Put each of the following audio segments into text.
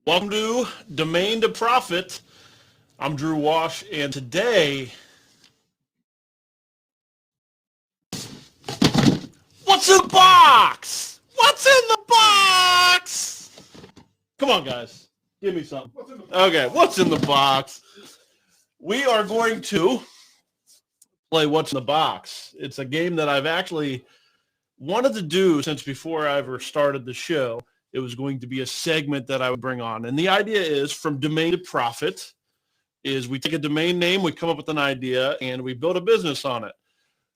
Welcome to Domain to Profit. I'm Drew Wash, and today, what's in the box? What's in the box? Come on, guys. Give me something. Okay, what's in the box? We are going to play What's in the Box. It's a game that I've actually wanted to do since before I ever started the show. It was going to be a segment that I would bring on. And the idea is from domain to profit is we take a domain name, we come up with an idea, and we build a business on it.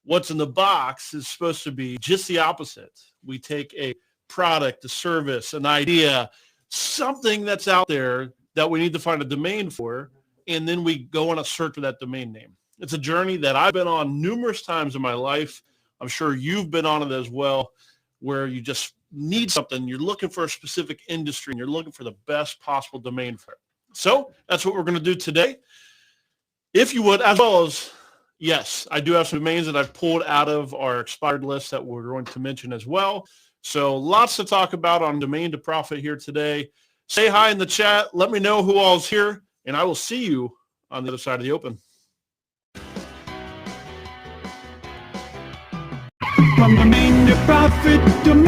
What's in the box is supposed to be just the opposite. We take a product, a service, an idea, something that's out there that we need to find a domain for, and then we go on a search for that domain name. It's a journey that I've been on numerous times in my life. I'm sure you've been on it as well, where you just need something. You're looking for a specific industry, and you're looking for the best possible domain for it. So that's what we're going to do today. If you would, as well as, yes, I do have some domains that I've pulled out of our expired list that we're going to mention as well. So lots to talk about on Domain to Profit here today. Say hi in the chat. Let me know who all's here, and I will see you on the other side of the open. From domain to profit, from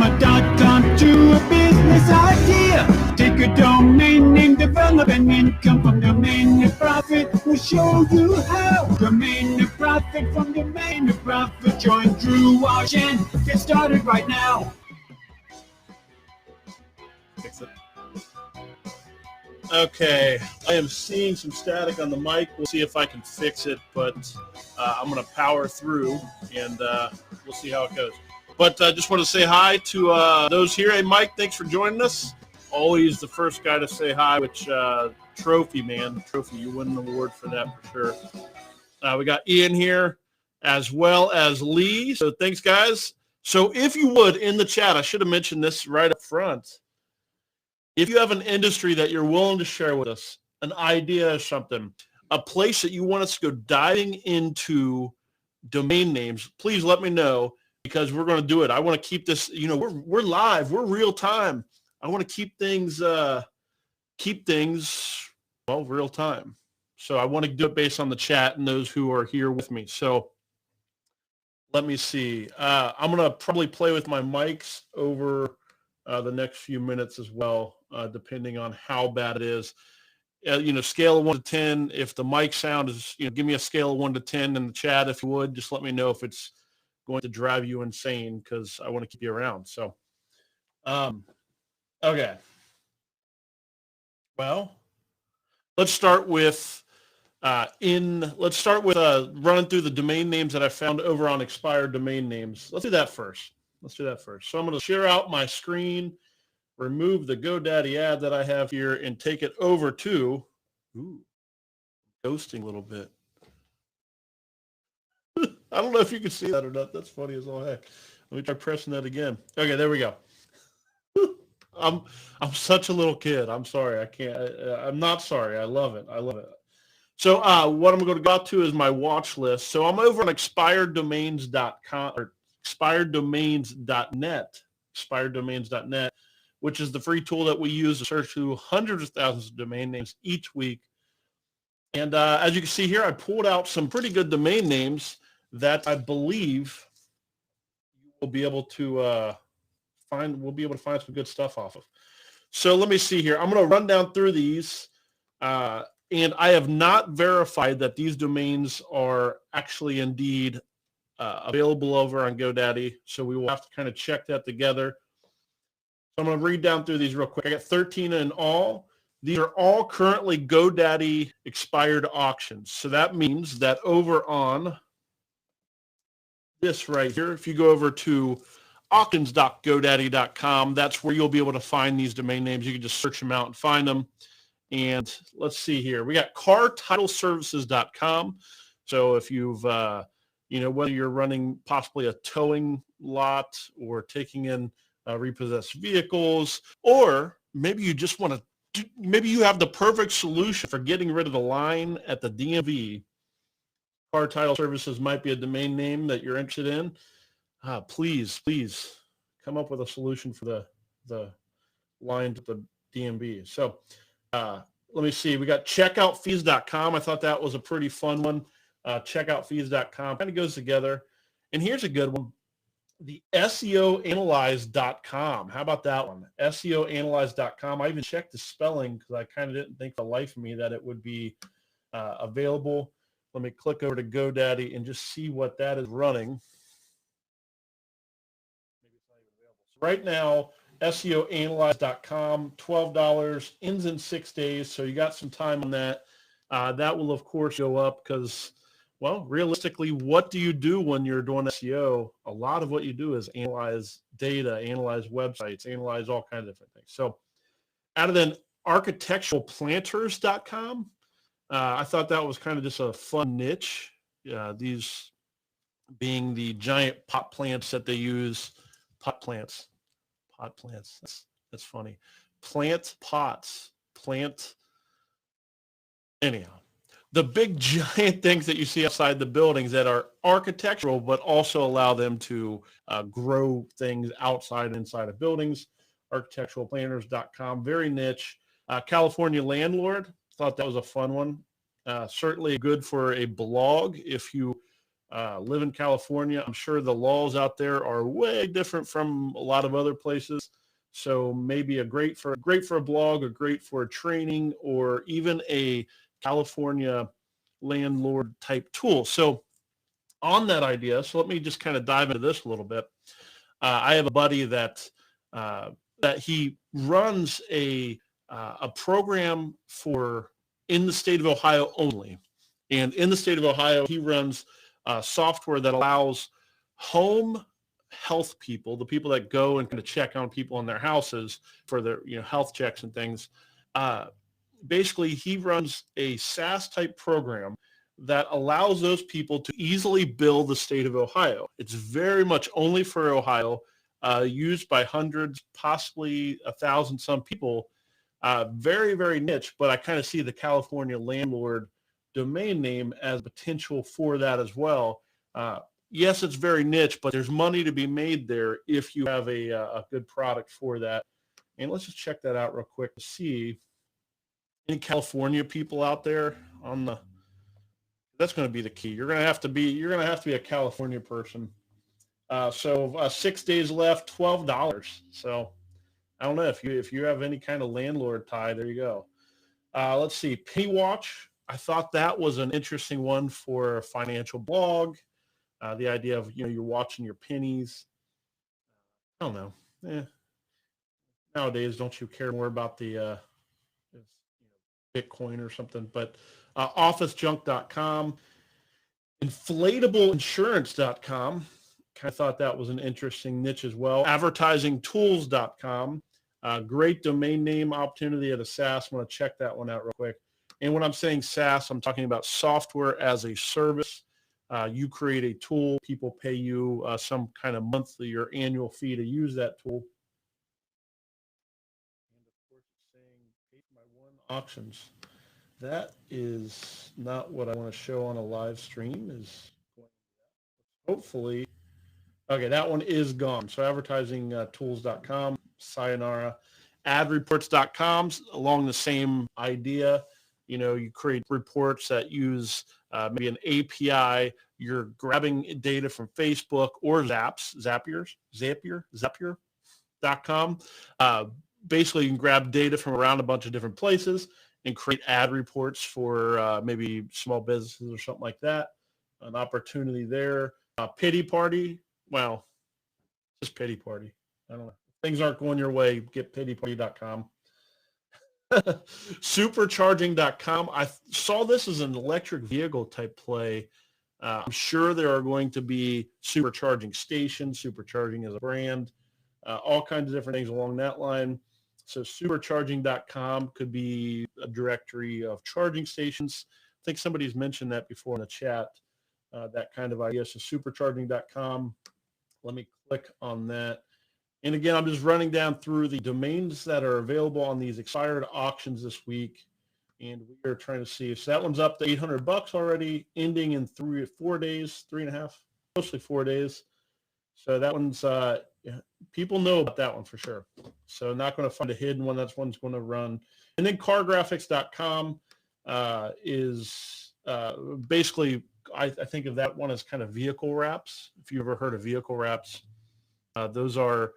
a .com to a business idea. Take a domain name, develop an income from domain to profit. We'll show you how. Domain to profit, from domain to profit. Join Drew Wash and get started right now. Fix it. Okay, I am seeing some static on the mic. We'll see if I can fix it, but I'm going to power through, and we'll see how it goes. But I just want to say hi to those here. Hey, Mike, thanks for joining us. Always the first guy to say hi, which Trophy, man. Trophy, you win an award for that for sure. We got Ian here as well as Lee. So thanks, guys. So if you would, in the chat, I should have mentioned this right up front. If you have an industry that you're willing to share with us, an idea or something, a place that you want us to go diving into domain names, please let me know because we're going to do it. I want to keep this, we're live, we're real time. I want to keep things real time. So I want to do it based on the chat and those who are here with me. So let me see. I'm going to probably play with my mics over the next few minutes as well, depending on how bad it is. Scale of 1 to 10. If the mic sound is, give me a scale of 1 to 10 in the chat if you would. Just let me know if it's going to drive you insane because I want to keep you around. So, okay. Well, let's start with running through the domain names that I found over on expired domain names. Let's do that first. So I'm going to share out my screen, remove the GoDaddy ad that I have here, and take it over to, ghosting a little bit. I don't know if you can see that or not. That's funny as all heck. Let me try pressing that again. Okay, there we go. I'm such a little kid. I'm sorry. I can't. I'm not sorry. I love it. So what I'm going to go out to is my watch list. So I'm over on expireddomains.com or expireddomains.net, which is the free tool that we use to search through hundreds of thousands of domain names each week. And as you can see here, I pulled out some pretty good domain names that I believe we'll be able to find some good stuff off of. So let me see here. I'm going to run down through these. And I have not verified that these domains are actually indeed available over on GoDaddy. So we will have to kind of check that together. So I'm going to read down through these real quick. I got 13 in all. These are all currently GoDaddy expired auctions. So that means that over on this right here, if you go over to auctions.godaddy.com, that's where you'll be able to find these domain names. You can just search them out and find them. And let's see here. We got cartitleservices.com. So if you've, whether you're running possibly a towing lot or taking in repossessed vehicles, or maybe you just want to, maybe you have the perfect solution for getting rid of the line at the DMV. Car Title Services might be a domain name that you're interested in. Please come up with a solution for the lines at the DMB. So let me see. We got checkoutfees.com. I thought that was a pretty fun one. Checkoutfees.com kind of goes together. And here's a good one. The SEOanalyze.com. How about that one? SEOanalyze.com. I even checked the spelling because I kind of didn't think for the life of me that it would be available. Let me click over to GoDaddy and just see what that is running. So right now, SEOanalyze.com, $12, ends in 6 days. So you got some time on that. That will, of course, go up because, well, realistically, what do you do when you're doing SEO? A lot of what you do is analyze data, analyze websites, analyze all kinds of different things. So out of then architecturalplanters.com, I thought that was kind of just a fun niche. These being the giant pot plants that they use, pot plants. That's funny. Plant pots, anyhow. The big giant things that you see outside the buildings that are architectural, but also allow them to grow things outside and inside of buildings. Architecturalplanters.com, very niche. California Landlord, thought that was a fun one. Certainly good for a blog if you live in California. I'm sure the laws out there are way different from a lot of other places. So maybe great for a blog, or great for a training, or even a California landlord type tool. So on that idea, so let me just kind of dive into this a little bit. I have a buddy that he runs a program for in the state of Ohio only. And in the state of Ohio, he runs software that allows home health people, the people that go and kind of check on people in their houses for their health checks and things. Basically, he runs a SaaS type program that allows those people to easily bill the state of Ohio. It's very much only for Ohio, used by hundreds, possibly 1,000 some people. Very, very niche, but I kind of see the California Landlord domain name as potential for that as well. Yes, it's very niche, but there's money to be made there if you have a good product for that. And let's just check that out real quick to see any California people out there on the. That's going to be the key. You're going to have to be a California person. So 6 days left, $12. So I don't know if you have any kind of landlord tie. There you go. Let's see, Pennywatch. I thought that was an interesting one for a financial blog. The idea of you're watching your pennies. I don't know. Nowadays, don't you care more about the Bitcoin or something? But OfficeJunk.com, InflatableInsurance.com. Kind of thought that was an interesting niche as well. AdvertisingTools.com. Great domain name opportunity at a SaaS. I'm going to check that one out real quick. And when I'm saying SaaS, I'm talking about software as a service. You create a tool, people pay you some kind of monthly or annual fee to use that tool. And of course, it's saying pay for my one auctions. That is not what I want to show on a live stream. Hopefully, okay, that one is gone. So advertisingtools.com, sayonara. Adreports.com, along the same idea. You create reports that use maybe an API. You're grabbing data from Facebook or Zapier.com. Basically, you can grab data from around a bunch of different places and create ad reports for maybe small businesses or something like that. An opportunity there. Pity party. Well, just pity party. I don't know. Things aren't going your way. Get pityparty.com. Supercharging.com. I saw this as an electric vehicle type play. I'm sure there are going to be supercharging stations, supercharging as a brand, all kinds of different things along that line. So supercharging.com could be a directory of charging stations. I think somebody's mentioned that before in the chat, that kind of idea. So supercharging.com. Let me click on that. And again, I'm just running down through the domains that are available on these expired auctions this week. And we are trying to see. So that one's up to $800 already, ending in 3 or 4 days, 3.5, mostly 4 days. So that one's, people know about that one for sure. So not going to find a hidden one. That's one's going to run. And then cargraphics.com is basically, I think of that one as kind of vehicle wraps. If you ever heard of vehicle wraps, those are,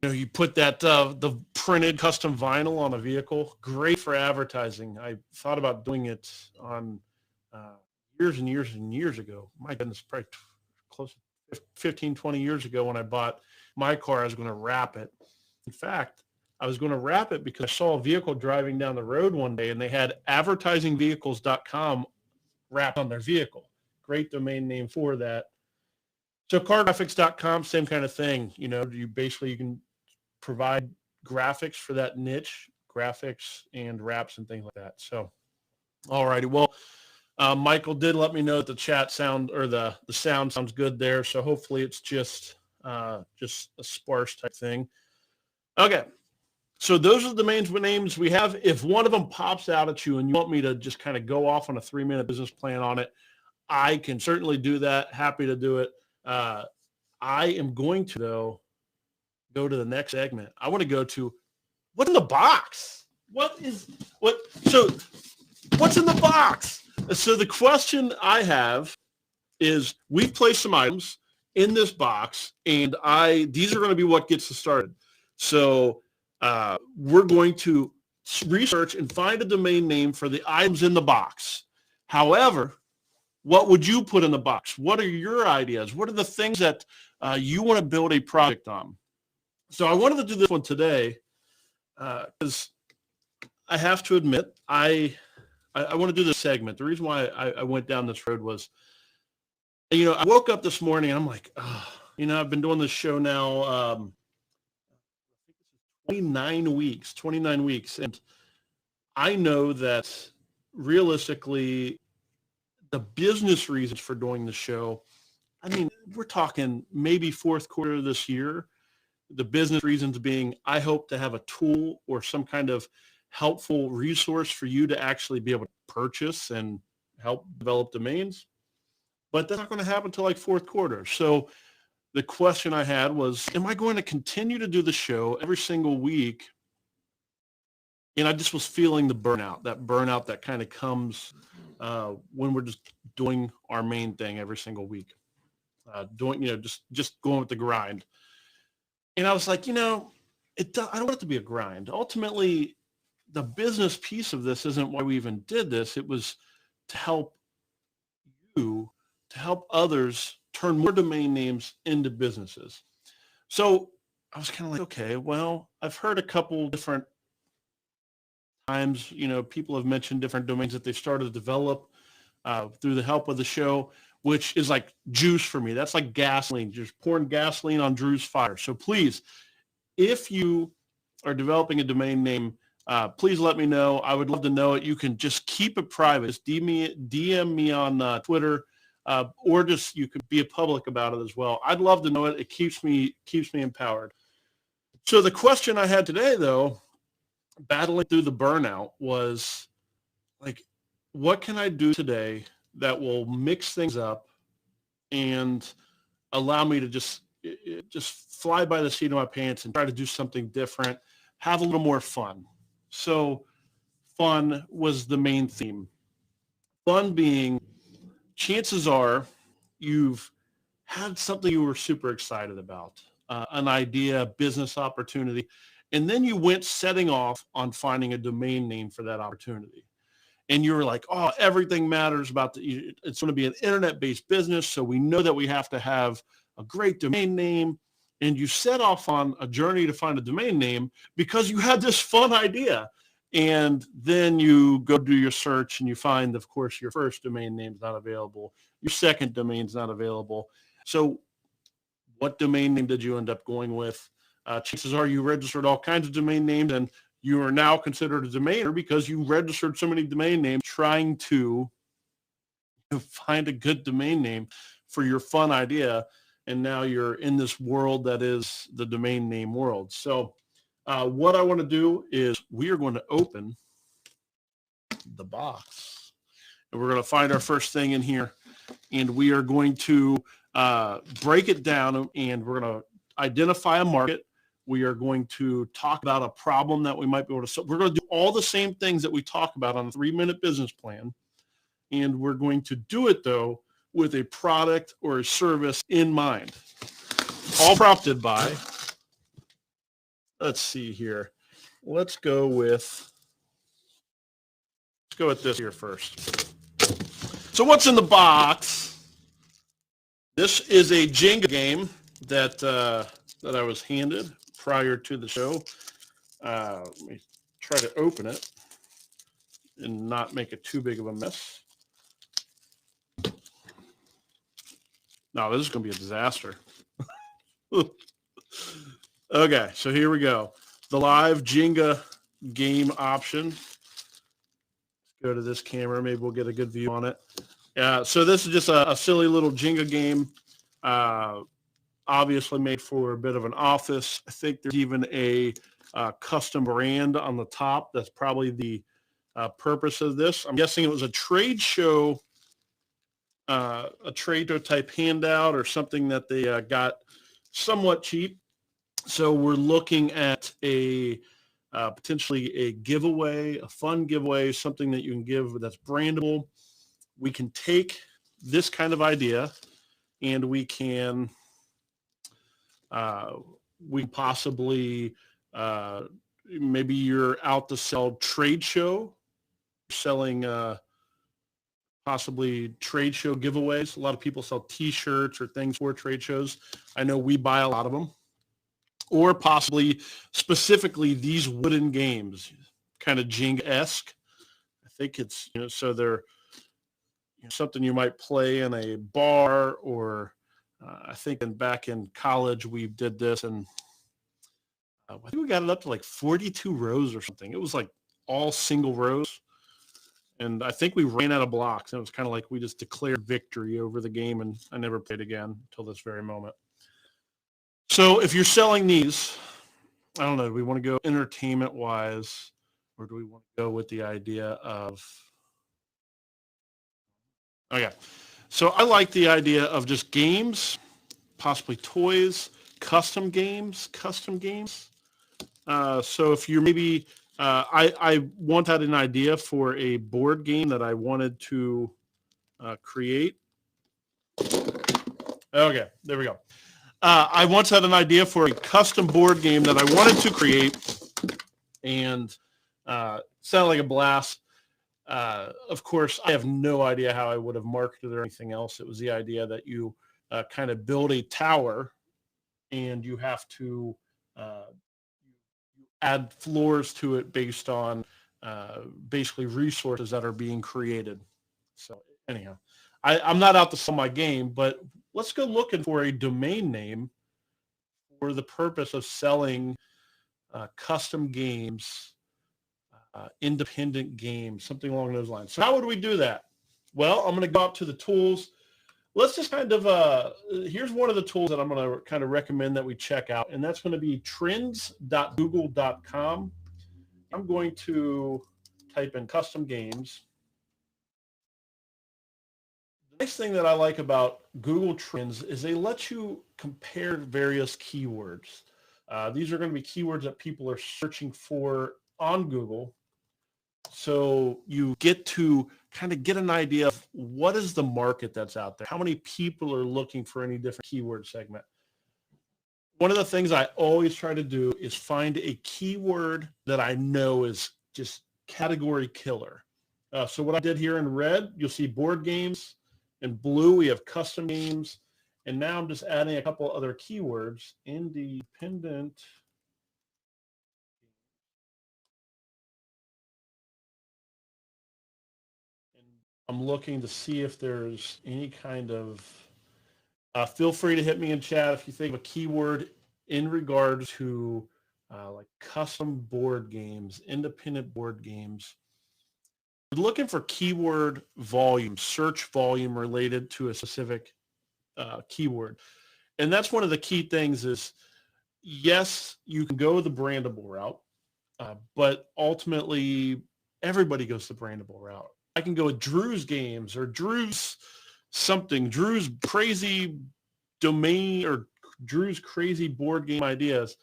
you put that the printed custom vinyl on a vehicle. Great for advertising. I thought about doing it on years and years and years ago. My goodness, probably close to 15, 20 years ago when I bought my car, I was going to wrap it. In fact, I was going to wrap it because I saw a vehicle driving down the road one day and they had advertisingvehicles.com wrapped on their vehicle. Great domain name for that. So cargraphics.com, same kind of thing. You can provide graphics for that niche, graphics and wraps and things like that. So, all righty. Well, Michael did let me know that the chat sound or the sound sounds good there. So hopefully it's just a sparse type thing. Okay. So those are the domain names we have. If one of them pops out at you and you want me to just kind of go off on a 3-minute business plan on it, I can certainly do that. Happy to do it. I am going to, though, go to the next segment. I want to go to what's in the box. So what's in the box? So the question I have is, we've placed some items in this box, and these are going to be what gets us started. So we're going to research and find a domain name for the items in the box. However, what would you put in the box? What are your ideas? What are the things that you want to build a project on? So I wanted to do this one today because I have to admit, I want to do this segment. The reason why I went down this road was, I woke up this morning and I'm like, I've been doing this show now 29 weeks. And I know that realistically, the business reasons for doing the show, we're talking maybe fourth quarter of this year. The business reasons being, I hope to have a tool or some kind of helpful resource for you to actually be able to purchase and help develop domains. But that's not going to happen until like fourth quarter. So the question I had was, am I going to continue to do the show every single week? And I just was feeling the burnout that kind of comes when we're just doing our main thing every single week, just going with the grind. And I was like, I don't want it to be a grind. Ultimately, the business piece of this isn't why we even did this. It was to help you, to help others turn more domain names into businesses. So I was kind of like, okay, well, I've heard a couple different times, people have mentioned different domains that they started to develop through the help of the show, which is like juice for me. That's like gasoline, just pouring gasoline on Drew's fire. So please, if you are developing a domain name, please let me know. I would love to know it. You can just keep it private. Just DM me on Twitter, or just you could be public about it as well. I'd love to know it. It keeps me empowered. So the question I had today, though, battling through the burnout, was like, what can I do today that will mix things up and allow me to just fly by the seat of my pants and try to do something different, have a little more fun. So fun was the main theme. Fun being, chances are you've had something you were super excited about, an idea, a business opportunity, and then you went setting off on finding a domain name for that opportunity. And you were like, oh, everything matters about it's going to be an internet-based business, so we know that we have to have a great domain name. And you set off on a journey to find a domain name because you had this fun idea. And then you go do your search and you find, of course, your first domain name is not available. Your second domain is not available. So what domain name did you end up going with? Chances are you registered all kinds of domain names, and you are now considered a domainer because you registered so many domain names trying to find a good domain name for your fun idea. And now you're in this world that is the domain name world. So what I want to do is we are going to open the box. And we're going to find our first thing in here. And we are going to break it down, and we're going to identify a market. We are going to talk about a problem that we might be able to solve. We're going to do all the same things that we talk about on a 3-minute business plan. And we're going to do it, though, with a product or a service in mind. All prompted by, let's see here. Let's go with this here first. So what's in the box? This is a Jenga game that I was handed prior to the show. Let me try to open it and not make it too big of a mess. No, this is going to be a disaster. Okay, so here we go. The live Jenga game option. Go to this camera. Maybe we'll get a good view on it. So this is just a silly little Jenga game. Obviously made for a bit of an office. I think there's even a custom brand on the top. That's probably the purpose of this. I'm guessing it was a trade show type handout or something that they got somewhat cheap. So we're looking at a potentially a giveaway, a fun giveaway, something that you can give that's brandable. We can take this kind of idea and we can possibly maybe you're out to sell trade show, selling possibly trade show giveaways. A lot of people sell t-shirts or things for trade shows. I know we buy a lot of them. Or possibly specifically these wooden games, kind of Jenga-esque. I think it's, so they're something you might play in a bar, or I think back in college we did this, and I think we got it up to like 42 rows or something. It was like all single rows. And I think we ran out of blocks. And it was kind of like we just declared victory over the game, and I never played again until this very moment. So if you're selling these, I don't know, do we want to go entertainment-wise, or do we want to go with the idea of, okay. So I like the idea of just games, possibly toys, custom games. So if you're maybe, I once had an idea for a board game that I wanted to create. Okay, there we go. I once had an idea for a custom board game that I wanted to create, and sounded like a blast. Of course, I have no idea how I would have marketed or anything else. It was the idea that you kind of build a tower, and you have to add floors to it based on basically resources that are being created. So anyhow, I'm not out to sell my game, but let's go looking for a domain name for the purpose of selling custom games, independent games, something along those lines. So how would we do that? Well, I'm going to go up to the tools. Let's just kind of, here's one of the tools that I'm going to kind of recommend that we check out, and that's going to be trends.google.com. I'm going to type in custom games. The nice thing that I like about Google Trends is they let you compare various keywords. These are going to be keywords that people are searching for on Google. So you get to kind of get an idea of what is the market that's out there. How many people are looking for any different keyword segment? One of the things I always try to do is find a keyword that I know is just category killer. So what I did here in red, you'll see board games. In blue, we have custom games. And now I'm just adding a couple other keywords. Independent. And I'm looking to see if there's any kind of, feel free to hit me in chat if you think of a keyword in regards to like custom board games, independent board games. We're looking for keyword volume, search volume related to a specific keyword. And that's one of the key things is, yes, you can go the brandable route, but ultimately everybody goes the brandable route. I can go with Drew's Games or Drew's something, Drew's crazy domain or Drew's crazy board game ideas.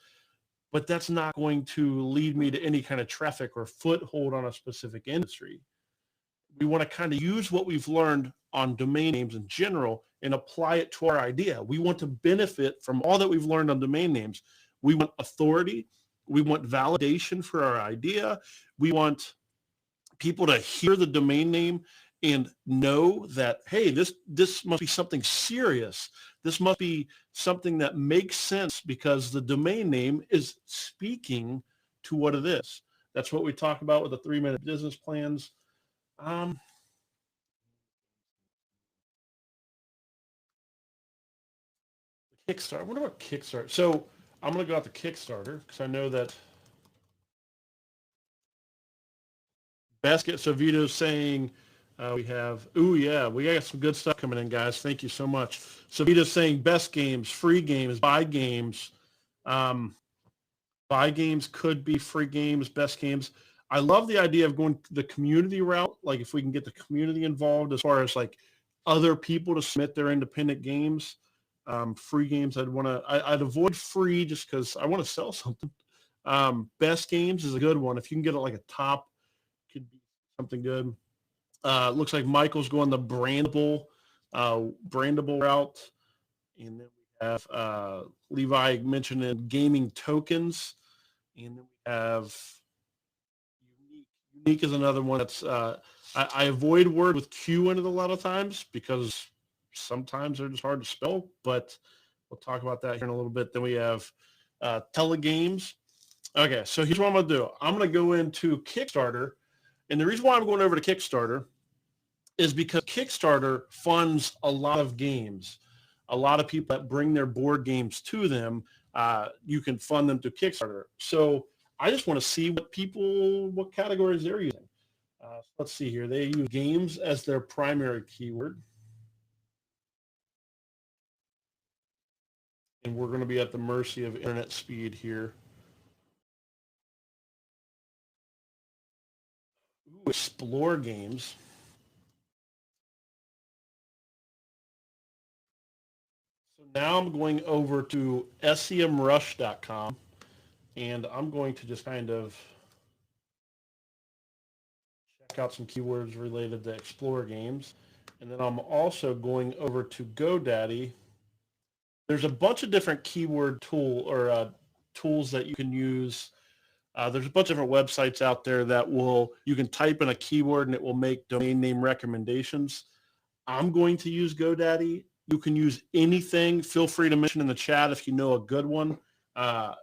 but that's not going to lead me to any kind of traffic or foothold on a specific industry. We want to kind of use what we've learned on domain names in general and apply it to our idea. We want to benefit from all that we've learned on domain names. We want authority. We want validation for our idea. We want people to hear the domain name and know that, hey, this must be something serious. This must be something that makes sense because the domain name is speaking to what it is. That's what we talk about with the 3-minute business plans. Kickstarter. What about Kickstarter? So I'm going to go out to Kickstarter because I know that Basket. So Vito's saying we have, we got some good stuff coming in, guys. Thank you so much. So Vito's saying best games, free games, buy games. Buy games could be free games, best games. I love the idea of going the community route. Like if we can get the community involved as far as like other people to submit their independent games. Free games, I'd avoid free just because I want to sell something. Best games is a good one. If you can get it like a top, could be something good. Looks like Michael's going the brandable route. And then we have Levi mentioning gaming tokens. And then we have unique. Unique is another one that's, I avoid word with Q in it a lot of times because sometimes they're just hard to spell, but we'll talk about that here in a little bit. Then we have telegames. Okay, so here's what I'm going to do. I'm going to go into Kickstarter. And the reason why I'm going over to Kickstarter is because Kickstarter funds a lot of games. A lot of people that bring their board games to them, you can fund them to Kickstarter. So I just want to see what categories they're using. Let's see here. They use games as their primary keyword. And we're going to be at the mercy of internet speed here. Ooh, explore games. So now I'm going over to semrush.com, and I'm going to just kind of check out some keywords related to explore games. And then I'm also going over to GoDaddy. There's a bunch of different keyword tools that you can use. There's a bunch of different websites out there that you can type in a keyword and it will make domain name recommendations. I'm going to use GoDaddy. You can use anything. Feel free to mention in the chat if you know a good one. I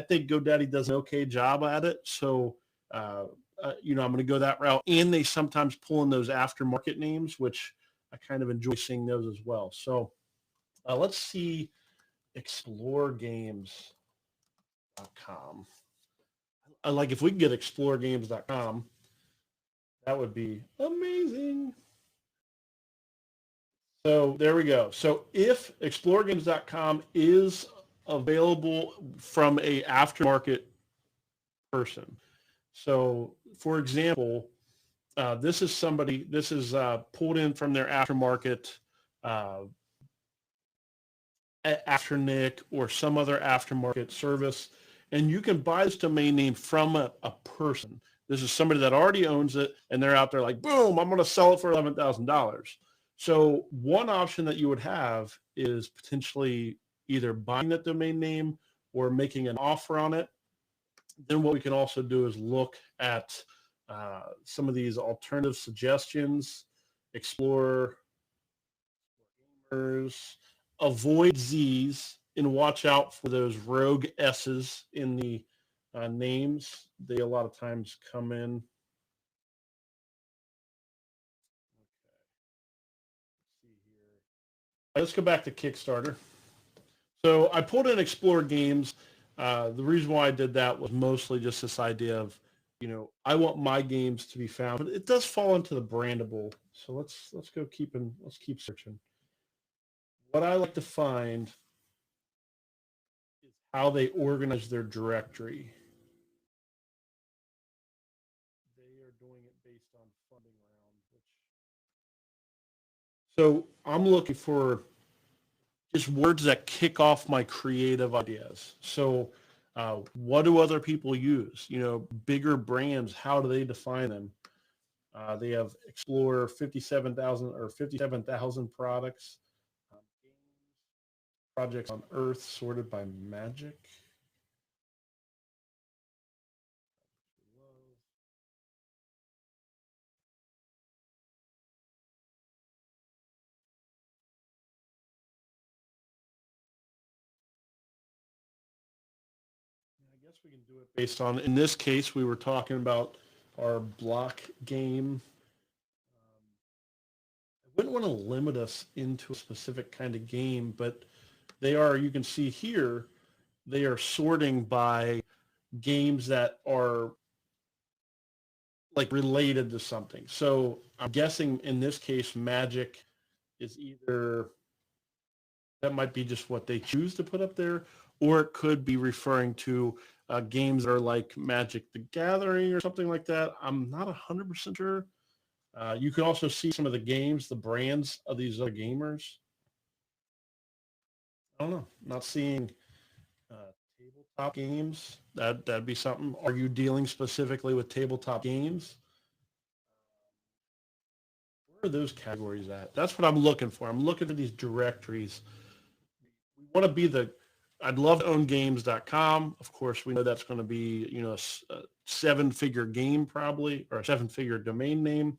think GoDaddy does an okay job at it. So, I'm going to go that route. And they sometimes pull in those aftermarket names, which I kind of enjoy seeing those as well. So, let's see exploregames.com. Like if we can get exploregames.com, that would be amazing. So there we go. So if exploregames.com is available from a aftermarket person. So for example, this is pulled in from their aftermarket Afternic or some other aftermarket service, and you can buy this domain name from a person. This is somebody that already owns it, and they're out there like, boom, I'm going to sell it for $11,000. So one option that you would have is potentially either buying that domain name or making an offer on it. Then what we can also do is look at some of these alternative suggestions, explore gamers, avoid Z's, and watch out for those rogue S's in the names. They a lot of times come in. Let's go back to Kickstarter. So I pulled in Explore Games. The reason why I did that was mostly just this idea of, I want my games to be found, but it does fall into the brandable. So let's keep searching. What I like to find is how they organize their directory. They are doing it based on funding round. So I'm looking for just words that kick off my creative ideas. So What do other people use? You know, bigger brands, how do they define them? They have Explorer 57,000 or 57,000 products. Projects on Earth sorted by Magic. I guess we can do it based on, in this case, we were talking about our block game. I wouldn't want to limit us into a specific kind of game, but they are, you can see here, they are sorting by games that are like related to something. So I'm guessing in this case, Magic is either, that might be just what they choose to put up there, or it could be referring to games that are like Magic the Gathering or something like that. I'm not 100% sure. You can also see some of the games, the brands of these other gamers. I don't know. Not seeing tabletop games. That'd be something. Are you dealing specifically with tabletop games? Where are those categories at? That's what I'm looking for. I'm looking at these directories. We want to be the, I'd love to own games.com. Of course, we know that's going to be, you know, a seven-figure game probably, or a seven-figure domain name.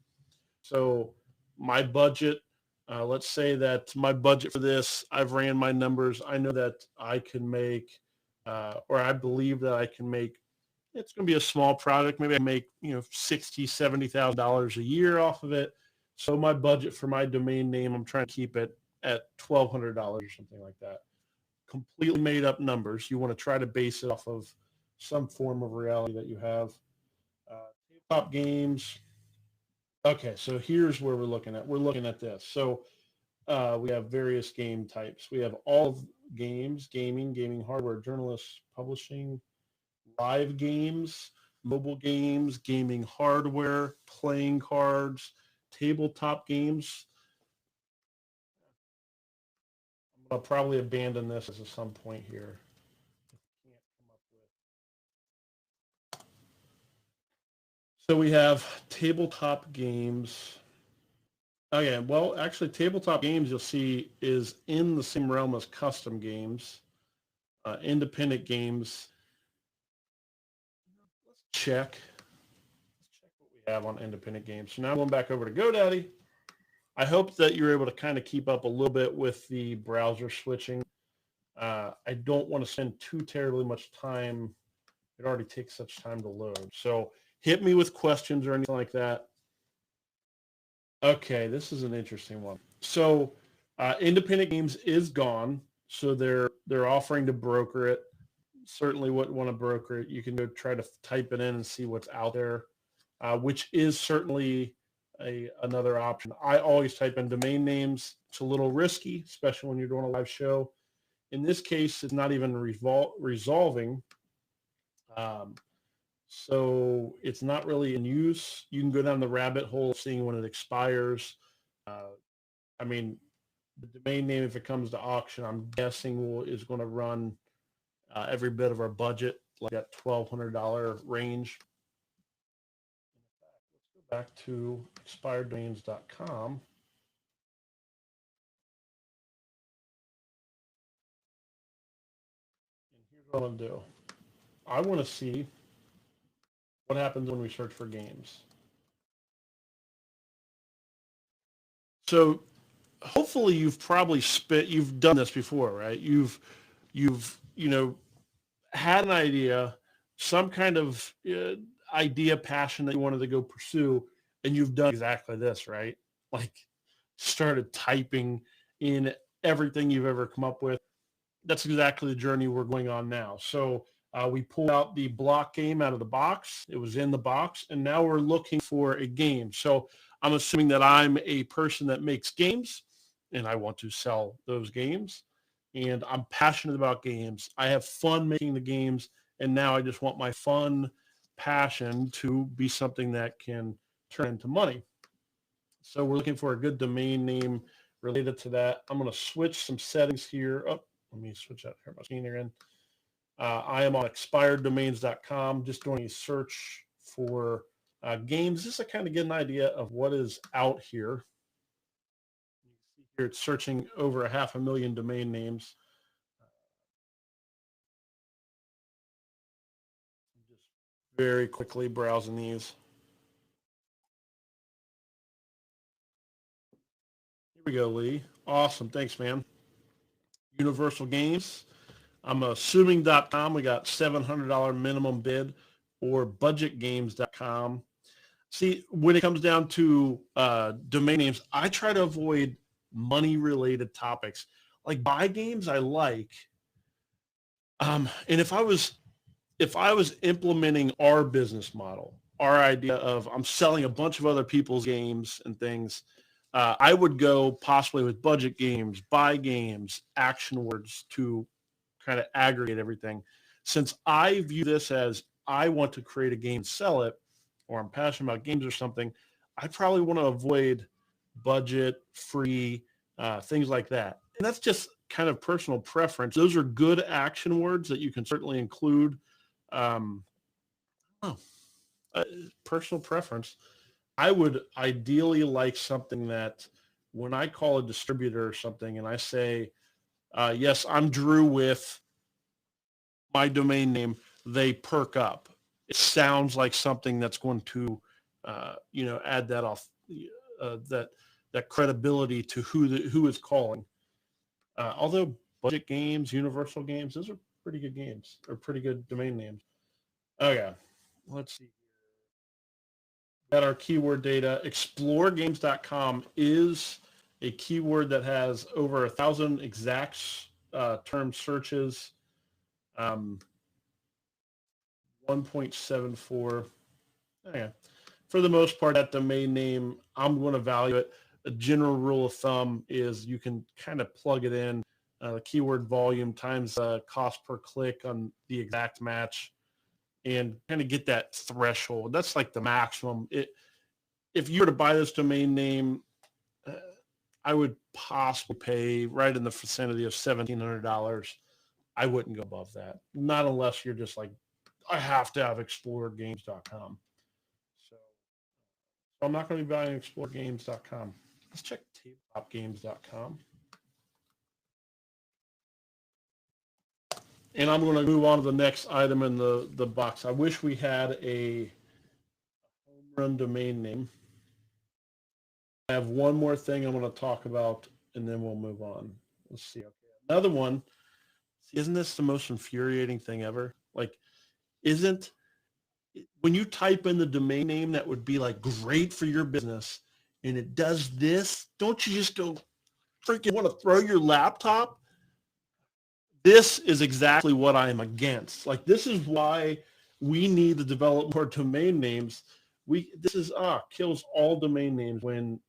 So my budget, let's say that my budget for this, I've ran my numbers. I know that I can make, or I believe that I can make, it's going to be a small product. Maybe I make, you know, $60,000, $70,000 a year off of it. So my budget for my domain name, I'm trying to keep it at $1,200 or something like that. Completely made up numbers. You want to try to base it off of some form of reality that you have. Tabletop games. Okay, so here's where we're looking at. We're looking at this. So we have various game types. We have all games, gaming hardware, journalists, publishing, live games, mobile games, gaming hardware, playing cards, tabletop games. I'll probably abandon this at some point here. So we have tabletop games. Oh yeah, well, actually, tabletop games you'll see is in the same realm as custom games, independent games. Let's check what we have on independent games. So now going back over to GoDaddy. I hope that you're able to kind of keep up a little bit with the browser switching. I don't want to spend too terribly much time. It already takes such time to load. So hit me with questions or anything like that. Okay, this is an interesting one. So independent games is gone. So they're offering to broker it. Certainly wouldn't want to broker it. You can go try to type it in and see what's out there, which is certainly another option. I always type in domain names. It's a little risky, especially when you're doing a live show. In this case, it's not even resolving. So it's not really in use. You can go down the rabbit hole seeing when it expires. I mean, the domain name, if it comes to auction, I'm guessing is going to run every bit of our budget, like that $1,200 range. Let's go back to expireddomains.com. And here's what I'm going to do. I want to see what happens when we search for games. So hopefully you've probably you've done this before, right? You've you know, had an idea, some kind of idea, passion that you wanted to go pursue, and you've done exactly this, right? Like started typing in everything you've ever come up with. That's exactly the journey we're going on now. So we pulled out the block game out of the box. It was in the box, and now we're looking for a game. So I'm assuming that I'm a person that makes games, and I want to sell those games. And I'm passionate about games. I have fun making the games, and now I just want my fun passion to be something that can turn into money. So we're looking for a good domain name related to that. I'm going to switch some settings here. Oh, let me switch out here my screen again. I am on expireddomains.com, just doing a search for games just to kind of get an idea of what is out here. Here it's searching over 500,000 domain names. Just very quickly browsing these. Here we go, Lee. Awesome. Thanks, man. Universal Games. I'm assuming.com. We got $700 minimum bid, or budgetgames.com. See, when it comes down to domain names, I try to avoid money-related topics. Like buy games, I like. And if I was implementing our business model, our idea of I'm selling a bunch of other people's games and things, I would go possibly with budget games, buy games, action words to kind of aggregate everything. Since I view this as I want to create a game, sell it, or I'm passionate about games or something, I probably want to avoid budget, free, things like that. And that's just kind of personal preference. Those are good action words that you can certainly include. Personal preference. I would ideally like something that when I call a distributor or something and I say, yes, I'm Drew with my domain name, they perk up. It sounds like something that's going to, add that off, that credibility to who is calling. Although budget games, universal games, those are pretty good games, or pretty good domain names. Okay, let's see. Got our keyword data. Exploregames.com is a keyword that has over 1,000 exact term searches. 1.74. Okay. For the most part, that domain name, I'm going to value it. A general rule of thumb is you can kind of plug it in, keyword volume times cost per click on the exact match, and kind of get that threshold. That's like the maximum. If you were to buy this domain name, I would possibly pay right in the vicinity of $1,700. I wouldn't go above that. Not unless you're just like, I have to have exploregames.com. So I'm not going to be buying exploregames.com. Let's check tabletopgames.com. And I'm going to move on to the next item in the box. I wish we had a home run domain name. I have one more thing I'm going to talk about, and then we'll move on. Let's see. Okay. Another one. Isn't this the most infuriating thing ever? Like, when you type in the domain name that would be like great for your business and it does this, don't you just go freaking want to throw your laptop? This is exactly what I am against. Like, this is why we need to develop more domain names. This kills all domain names when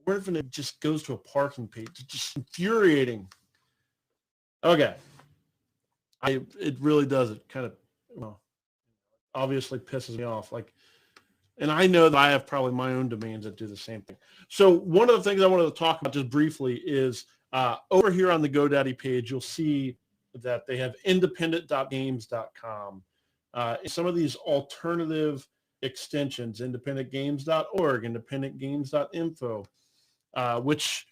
it just goes to a parking page. It's just infuriating. Okay. It really does. It kind of, obviously pisses me off. Like, and I know that I have probably my own domains that do the same thing. So one of the things I wanted to talk about just briefly is over here on the GoDaddy page, you'll see that they have independent.games.com. Some of these alternative extensions, independentgames.org, independentgames.info, which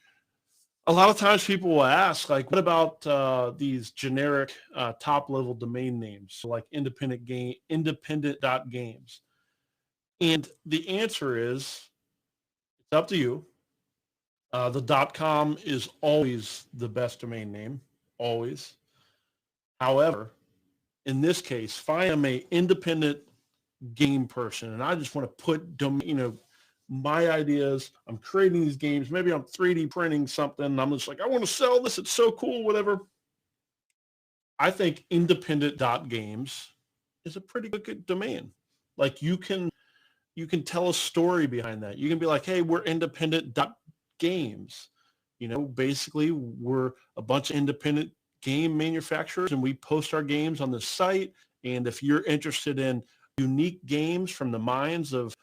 a lot of times people will ask, like, what about these generic top-level domain names, so like independent.games? And the answer is, it's up to you. The .com is always the best domain name, always. However, in this case, if I am an independent game person and I just want to put my ideas, I'm creating these games, maybe I'm 3D printing something, and I'm just like, I want to sell this, it's so cool, whatever. I think independent.games is a pretty good domain. Like, you can tell a story behind that. You can be like, hey, we're independent.games. Basically, we're a bunch of independent game manufacturers, and we post our games on the site. And if you're interested in unique games from the minds of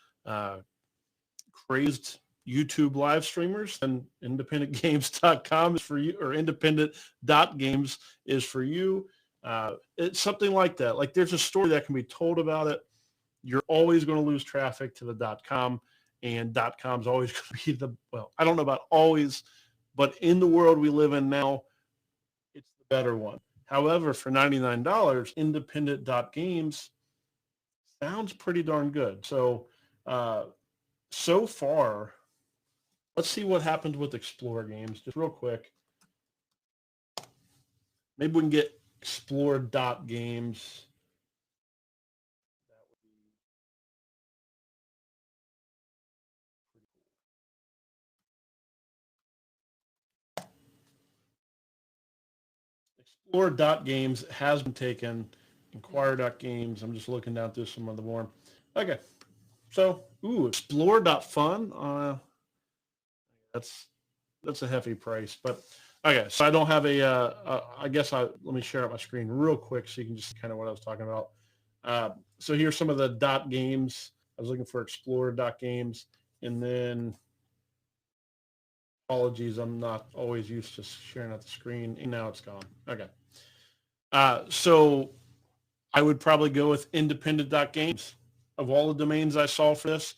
crazed YouTube live streamers, then independentgames.com is for you, or independent.games is for you. It's something like that. Like there's a story that can be told about it. You're always going to lose traffic to the .com, and .com is always going to be well, I don't know about always, but in the world we live in now, it's the better one. However, for $99, independent.games sounds pretty darn good. So, so far, let's see what happens with Explorer Games, just real quick. Maybe we can get Explorer.games. Explorer.games has been taken. Inquire.games. I'm just looking down through some of the more. Okay. So, Explore.fun. That's a hefty price, but okay. So I don't have I guess let me share out my screen real quick so you can just kind of what I was talking about. So here's some of the .games. I was looking for Explorer.games, and then apologies, I'm not always used to sharing out the screen, and now it's gone. Okay. So I would probably go with independent.games. Of all the domains I saw for this,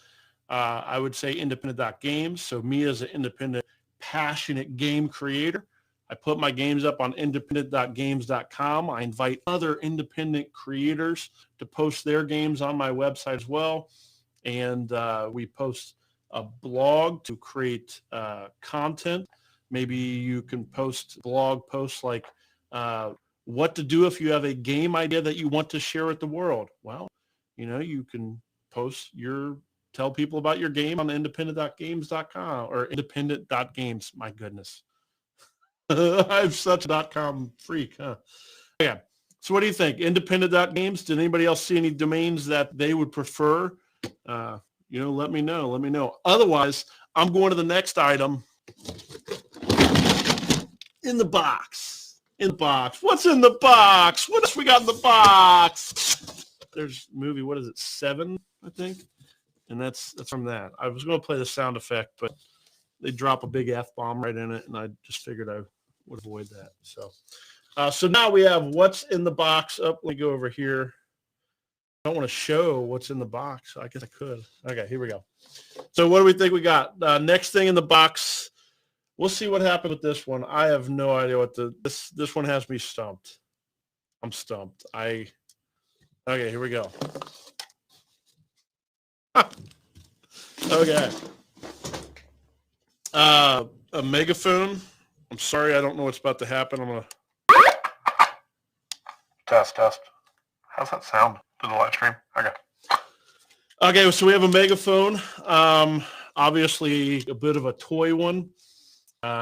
I would say independent.games. So me as an independent, passionate game creator, I put my games up on independent.games.com. I invite other independent creators to post their games on my website as well. And we post a blog to create content. Maybe you can post blog posts like what to do if you have a game idea that you want to share with the world. Well, you can post tell people about your game on independent.games.com or independent.games. My goodness. I'm such a .com freak, huh? Yeah. So what do you think? Independent.games? Did anybody else see any domains that they would prefer? Let me know. Let me know. Otherwise, I'm going to the next item. In the box. In the box. What's in the box? What else we got in the box? There's movie, what is it, 7, I think? And that's from that. I was going to play the sound effect, but they drop a big F-bomb right in it, and I just figured I would avoid that. So now we have what's in the box. Let me go over here. I don't want to show what's in the box. I guess I could. Okay, here we go. So what do we think we got? Next thing in the box. We'll see what happened with this one. I have no idea what this one has me stumped. I'm stumped. Okay, here we go. Okay. A megaphone. I'm sorry, I don't know what's about to happen. I'm gonna test. How's that sound to the live stream? Okay, so we have a megaphone. Obviously a bit of a toy one. And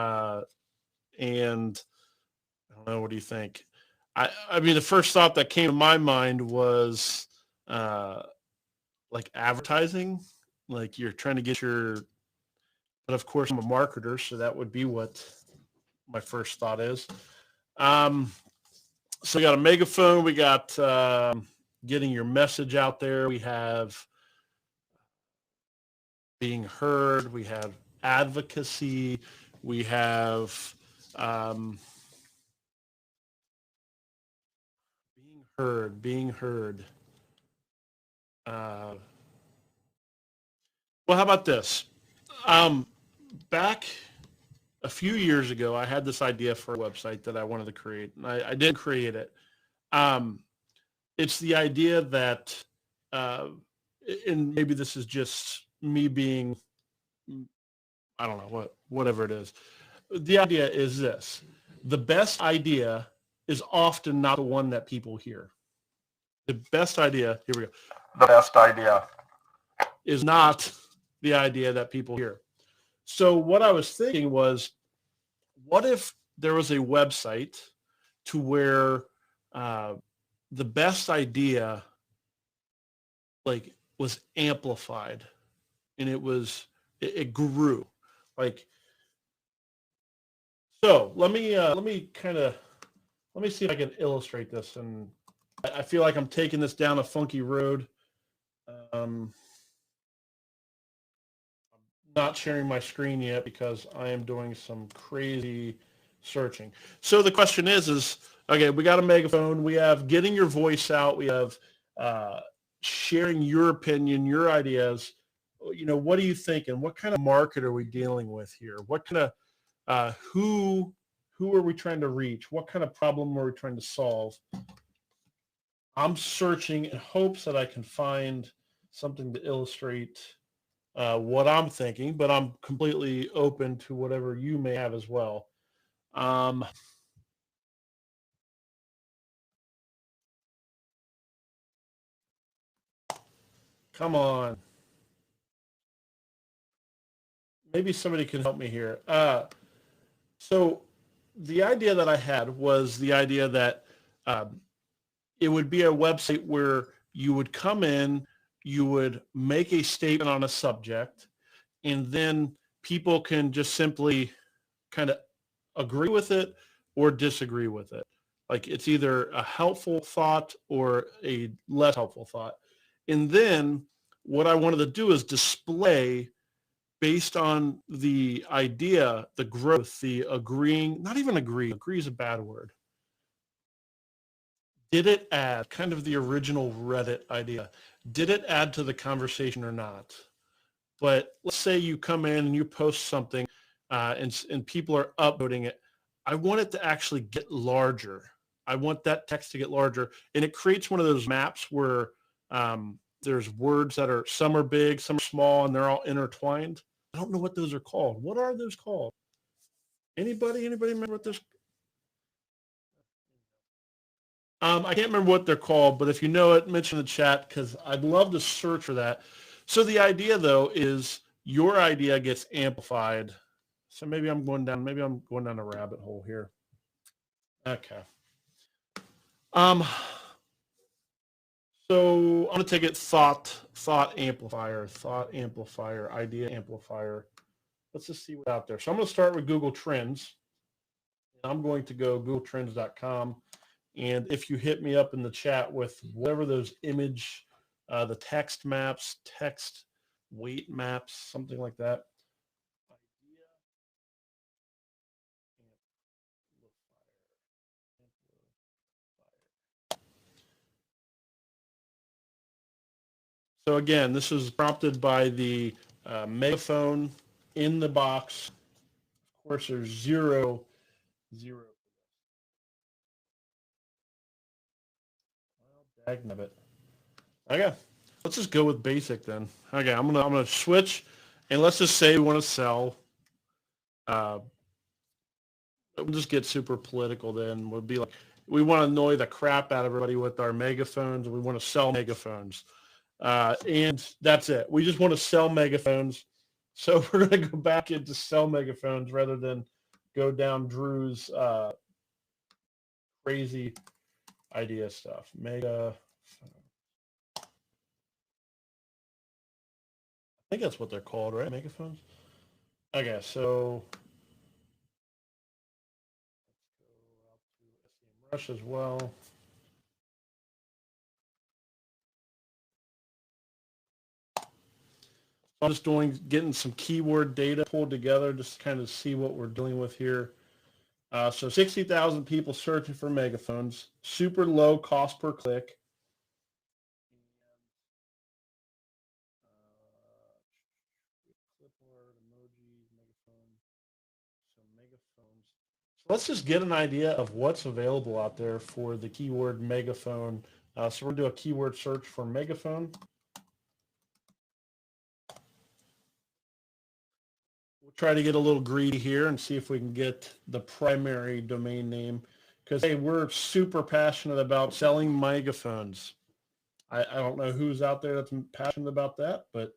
I don't know, what do you think? I mean, the first thought that came to my mind was like advertising, like you're trying to get but of course I'm a marketer, so that would be what my first thought is. So we got a megaphone, we got getting your message out there, we have being heard, we have advocacy, we have being heard. Well, how about this? Back a few years ago, I had this idea for a website that I wanted to create, and I did create it. It's the idea that, and maybe this is just me being, I don't know, whatever it is. The idea is this. The best idea is often not the one that people hear. The best idea, here we go. The best idea is not the idea that people hear. So what I was thinking was, what if there was a website to where the best idea was amplified, and it grew. So let me see if I can illustrate this, and I feel like I'm taking this down a funky road. I'm not sharing my screen yet because I am doing some crazy searching. So the question is Okay, we got a megaphone. We have getting your voice out. We have sharing your opinion, your ideas. What are you thinking? What kind of market are we dealing with here? What kind of who are we trying to reach? What kind of problem are we trying to solve? I'm searching in hopes that I can find something to illustrate what I'm thinking, but I'm completely open to whatever you may have as well. Come on. Maybe somebody can help me here. So the idea that I had was the idea that it would be a website where you would come in, you would make a statement on a subject, and then people can just simply kind of agree with it or disagree with it. Like it's either a helpful thought or a less helpful thought. And then what I wanted to do is display based on the idea, the growth, the agreeing, not even agree is a bad word. Did it add, kind of the original Reddit idea, did it add to the conversation or not? But let's say you come in and you post something and people are upvoting it. I want it to actually get larger. I want that text to get larger. And it creates one of those maps where there's words that are, some are big, some are small, and they're all intertwined. I don't know what those are called. What are those called? Anybody remember what those? I can't remember what they're called, but if you know it, mention in the chat because I'd love to search for that. So the idea, though, is your idea gets amplified. So maybe I'm going down a rabbit hole here. Okay. So I'm going to take it thought amplifier, idea amplifier. Let's just see what's out there. So I'm going to start with Google Trends. I'm going to go googletrends.com. And if you hit me up in the chat with whatever those image, the text maps, text weight maps, something like that. So again, this is prompted by the megaphone in the box. Of course, there's zero. Well, dagnabbit. Okay, let's just go with basic then. Okay, I'm gonna switch, and let's just say we want to sell. We'll just get super political then. We'll be like, we want to annoy the crap out of everybody with our megaphones. We want to sell megaphones. And that's it. We just want to sell megaphones. So we're going to go back into sell megaphones rather than go down Drew's crazy idea stuff. Megaphone. I think that's what they're called, right? Megaphones? Okay, so Rush as well. I'm just getting some keyword data pulled together just to kind of see what we're dealing with here. So 60,000 people searching for megaphones, super low cost per click. So let's just get an idea of what's available out there for the keyword megaphone. So we're going to do a keyword search for megaphone. We'll try to get a little greedy here and see if we can get the primary domain name because, hey, we're super passionate about selling megaphones. I don't know who's out there that's passionate about that, but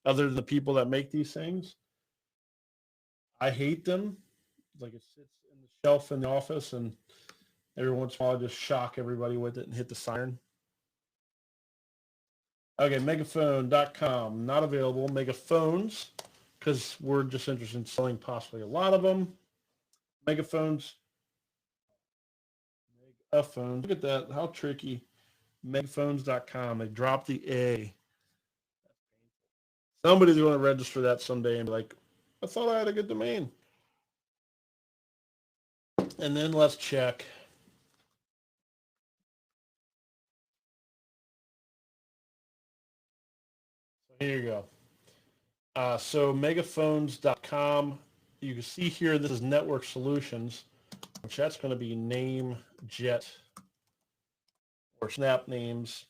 other than the people that make these things, I hate them. Like it sits in the shelf in the office and every once in a while I just shock everybody with it and hit the siren. Okay, megaphone.com, not available. Megaphones, because we're just interested in selling possibly a lot of them. Megaphones. Megaphones. Look at that. How tricky. Megaphones.com. They dropped the A. Somebody's going to register that someday and be like, I thought I had a good domain. And then let's check. Here you go. So megaphones.com, you can see here, this is Network Solutions, which that's going to be NameJet or Snap Names.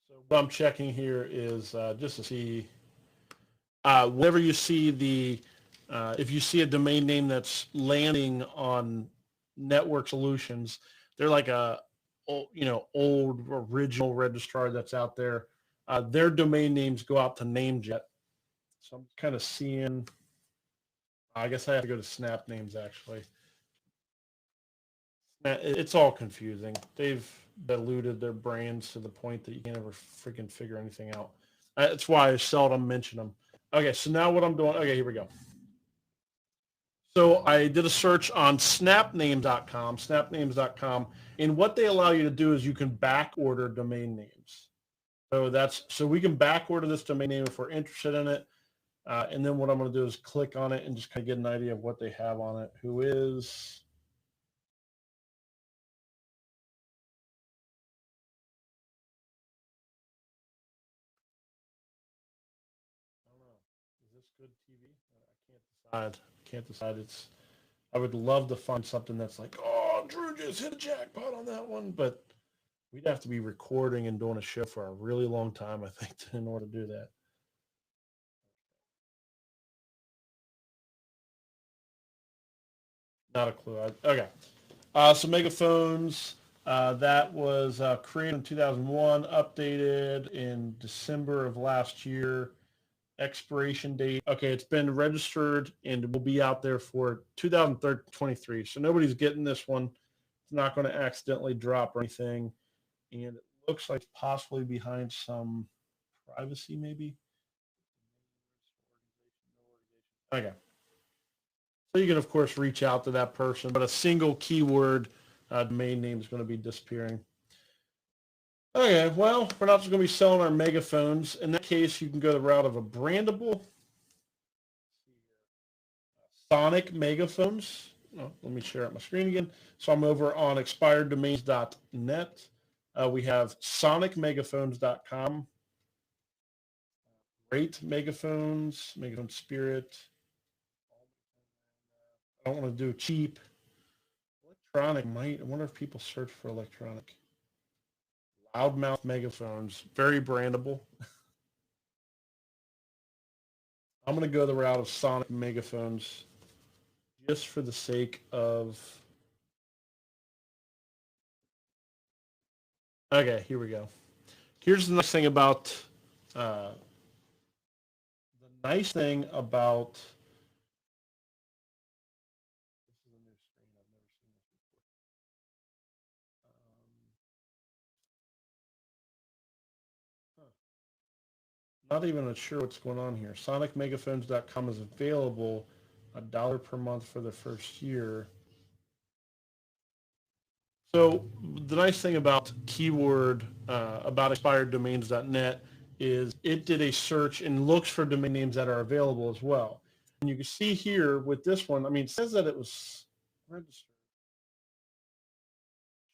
So what I'm checking here is just to see, whenever you see the, if you see a domain name that's landing on Network Solutions, they're like a, old original registrar that's out there. Their domain names go out to NameJet. So I'm kind of seeing, I guess I have to go to Snap Names actually. It's all confusing. They've diluted their brands to the point that you can't ever freaking figure anything out. That's why I seldom mention them. Okay, so now what I'm doing, okay, here we go. So I did a search on snapnames.com, and what they allow you to do is you can back order domain names. So we can back order this domain name if we're interested in it. And then what I'm going to do is click on it and just kind of get an idea of what they have on it. Who is... Is this good TV? I can't decide. I would love to find something that's like, oh, Drew just hit a jackpot on that one, but we'd have to be recording and doing a show for a really long time, I think, in order to do that. Not a clue. Okay. So Megaphones, that was created in 2001, updated in December of last year. Expiration date. Okay, it's been registered and will be out there for 2023. So nobody's getting this one. It's not going to accidentally drop or anything. And it looks like possibly behind some privacy, maybe. Okay. So you can, of course, reach out to that person, but a single keyword domain name is going to be disappearing. Okay, well, we're not just going to be selling our megaphones. In that case, you can go the route of a brandable Sonic megaphones. Oh, let me share out my screen again. So I'm over on expireddomains.net. We have sonicmegaphones.com. Great megaphones, Megaphone Spirit. I don't want to do cheap. Electronic might. I wonder if people search for electronic. Loudmouth megaphones, very brandable. I'm going to go the route of Sonic megaphones just for the sake of... Okay, here we go. Here's the nice thing about... Not even sure what's going on here. SonicMegaphones.com is available $1 per month for the first year. So the nice thing about keyword, about expireddomains.net is it did a search and looks for domain names that are available as well. And you can see here with this one, I mean, it says that it was registered.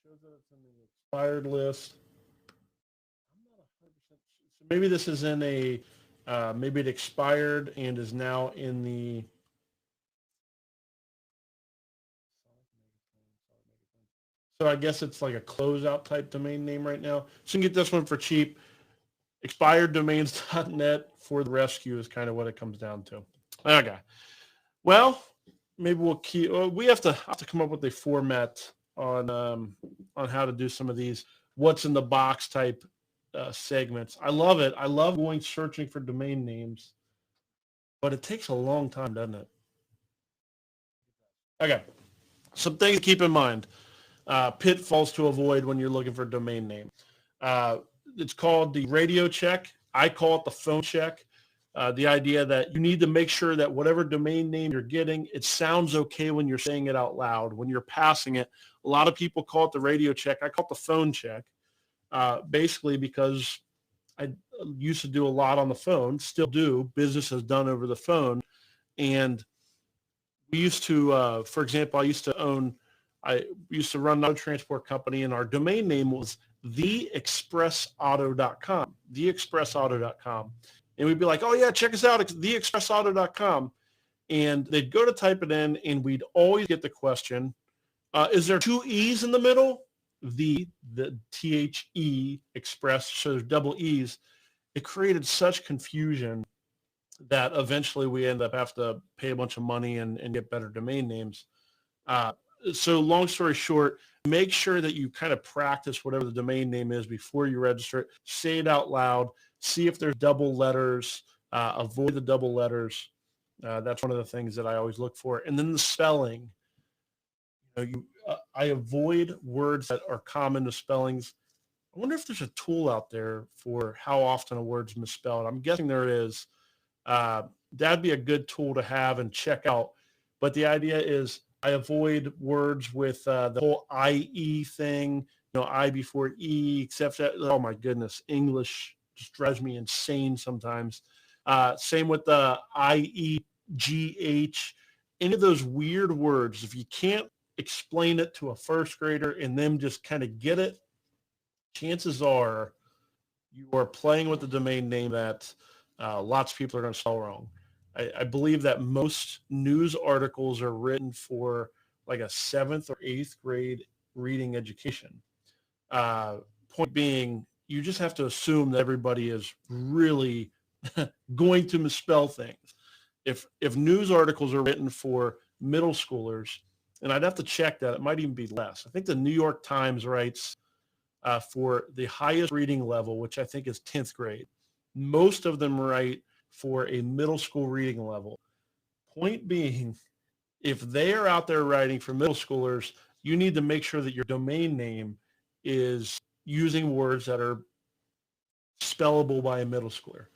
It shows that it's in the expired list. Maybe this is in a, maybe it expired and is now in the, so I guess it's like a closeout type domain name right now. So you can get this one for cheap. Expireddomains.net for the rescue is kind of what it comes down to. Okay. Well, maybe we'll keep, we have to come up with a format on how to do some of these what's in the box type segments. I love it. I love going searching for domain names, but it takes a long time, doesn't it? Okay. Some things to keep in mind. Pitfalls to avoid when you're looking for a domain name. It's called the radio check. I call it the phone check. The idea that you need to make sure that whatever domain name you're getting, it sounds okay when you're saying it out loud. When you're passing it, a lot of people call it the radio check. I call it the phone check. Basically because I used to do a lot on the phone, still do, business is done over the phone. And we used to, for example, I used to own I used to run an auto transport company, and our domain name was theexpressauto.com, theexpressauto.com. And we'd be like, oh yeah, check us out, theexpressauto.com. And they'd go to type it in, and we'd always get the question, is there two E's in the middle? The THE express, so there's double E's. It created such confusion that eventually we end up having to pay a bunch of money and get better domain names. So long story short, make sure that you kind of practice whatever the domain name is before you register it. Say it out loud. See if there's double letters. Avoid the double letters. That's one of the things that I always look for. And then the spelling. I avoid words that are common to spellings. I wonder if there's a tool out there for how often a word's misspelled. I'm guessing there is. That'd be a good tool to have and check out. But the idea is I avoid words with the whole IE thing, I before E, except that, oh my goodness, English just drives me insane sometimes. Same with the IEGH, any of those weird words. If you can't explain it to a first grader and them just kind of get it, chances are you are playing with the domain name that lots of people are going to spell wrong. I believe that most news articles are written for like a 7th or 8th grade reading education. Point being, you just have to assume that everybody is really going to misspell things. If news articles are written for middle schoolers, and I'd have to check that, it might even be less. I think the New York Times writes for the highest reading level, which I think is 10th grade. Most of them write for a middle school reading level. Point being, if they are out there writing for middle schoolers, you need to make sure that your domain name is using words that are spellable by a middle schooler.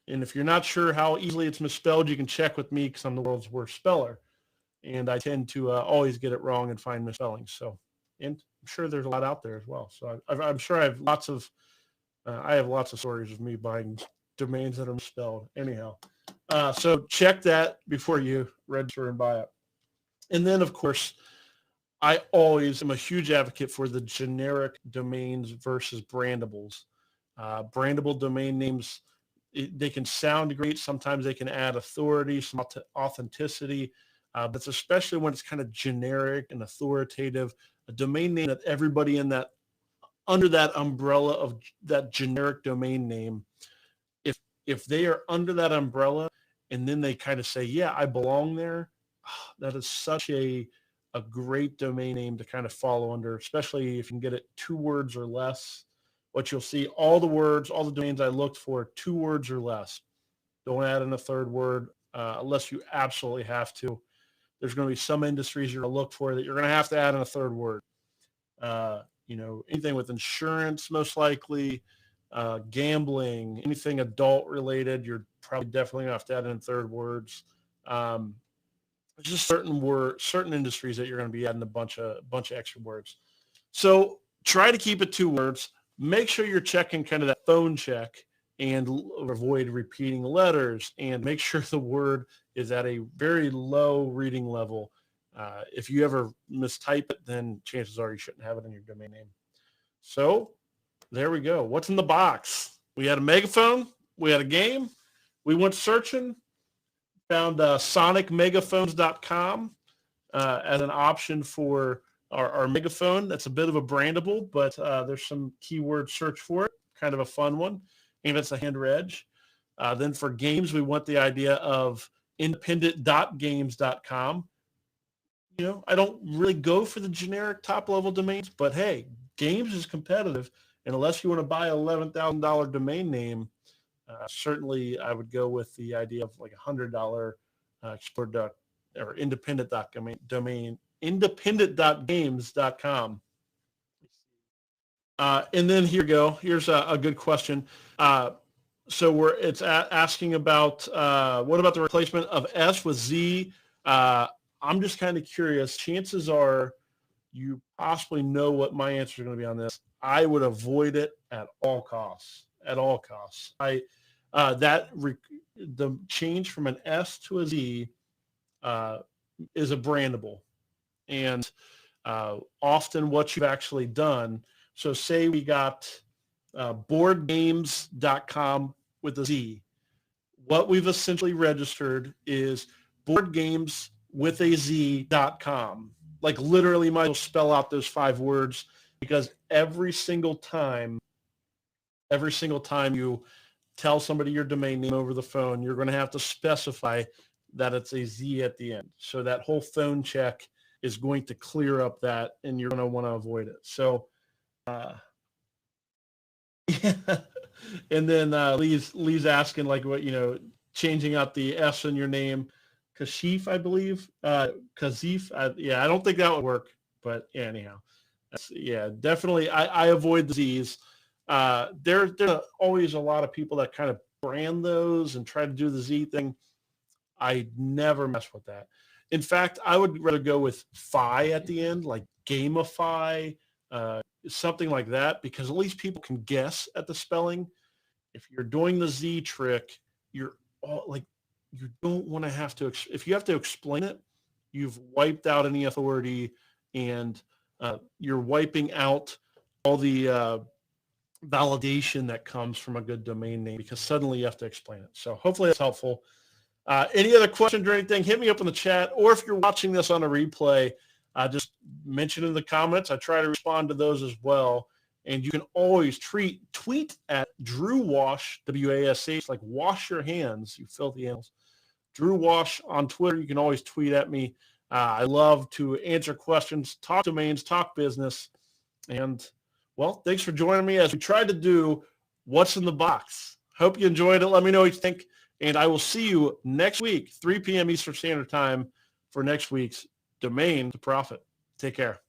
And if you're not sure how easily it's misspelled, you can check with me because I'm the world's worst speller. And I tend to always get it wrong and find misspellings. So, and I'm sure there's a lot out there as well. So I'm sure I have lots of stories of me buying domains that are misspelled. Anyhow, so check that before you register and buy it. And then, of course, I always am a huge advocate for the generic domains versus brandables. Brandable domain names, they can sound great. Sometimes they can add authority, some authenticity, but it's especially when it's kind of generic and authoritative. A domain name that everybody under that umbrella of that generic domain name, if they are under that umbrella and then they kind of say, yeah, I belong there, that is such a great domain name to kind of follow under, especially if you can get it 2 words or less. What you'll see, all the domains I looked for, 2 words or less. Don't add in a third word unless you absolutely have to. There's going to be some industries you're going to look for that you're going to have to add in a third word. Anything with insurance, most likely, gambling, anything adult related, you're probably definitely going to have to add in third words. There's just certain industries that you're going to be adding a bunch of extra words. So try to keep it 2 words. Make sure you're checking kind of that phone check and avoid repeating letters, and make sure the word is at a very low reading level. If you ever mistype it, then chances are you shouldn't have it in your domain name. So there we go. What's in the box? We had a megaphone. We had a game. We went searching, found sonicmegaphones.com as an option for our megaphone. That's a bit of a brandable, but there's some keyword search for it, kind of a fun one, and it's a hand reg. Then for games, we want the idea of independent.games.com. I don't really go for the generic top-level domains, but hey, games is competitive, and unless you want to buy an $11,000 domain name, certainly I would go with the idea of like $100 explore or independent.games.com. And then here we go. Here's a good question. So it's asking about what about the replacement of S with Z? I'm just kind of curious. Chances are you possibly know what my answer is going to be on this. I would avoid it at all costs. At all costs. The change from an S to a Z is a brandable, and often what you've actually done. So say we got boardgames.com with a Z. What we've essentially registered is boardgameswithaz.com. Like literally might as well spell out those 5 words, because every single time you tell somebody your domain name over the phone, you're going to have to specify that it's a Z at the end. So that whole phone check is going to clear up that, and you're going to want to avoid it. So, and then Lee's asking like what, changing out the S in your name, Kashif, I believe, Kazif. I don't think that would work, but yeah, anyhow, definitely. I avoid the Z's. There's always a lot of people that kind of brand those and try to do the Z thing. I never mess with that. In fact, I would rather go with "fi" at the end, like gamify, something like that, because at least people can guess at the spelling. If you're doing the Z trick, you don't want to have to. If you have to explain it, you've wiped out any authority, and you're wiping out all the validation that comes from a good domain name, because suddenly you have to explain it. So hopefully that's helpful. Any other questions or anything, hit me up in the chat, or if you're watching this on a replay, just mention in the comments. I try to respond to those as well. And you can always tweet at Drew Wash, W-A-S-H, like wash your hands, you filthy animals. Drew Wash on Twitter. You can always tweet at me. I love to answer questions, talk domains, talk business. And, well, thanks for joining me as we tried to do What's in the Box. Hope you enjoyed it. Let me know what you think. And I will see you next week, 3 p.m. Eastern Standard Time, for next week's Domain to Profit. Take care.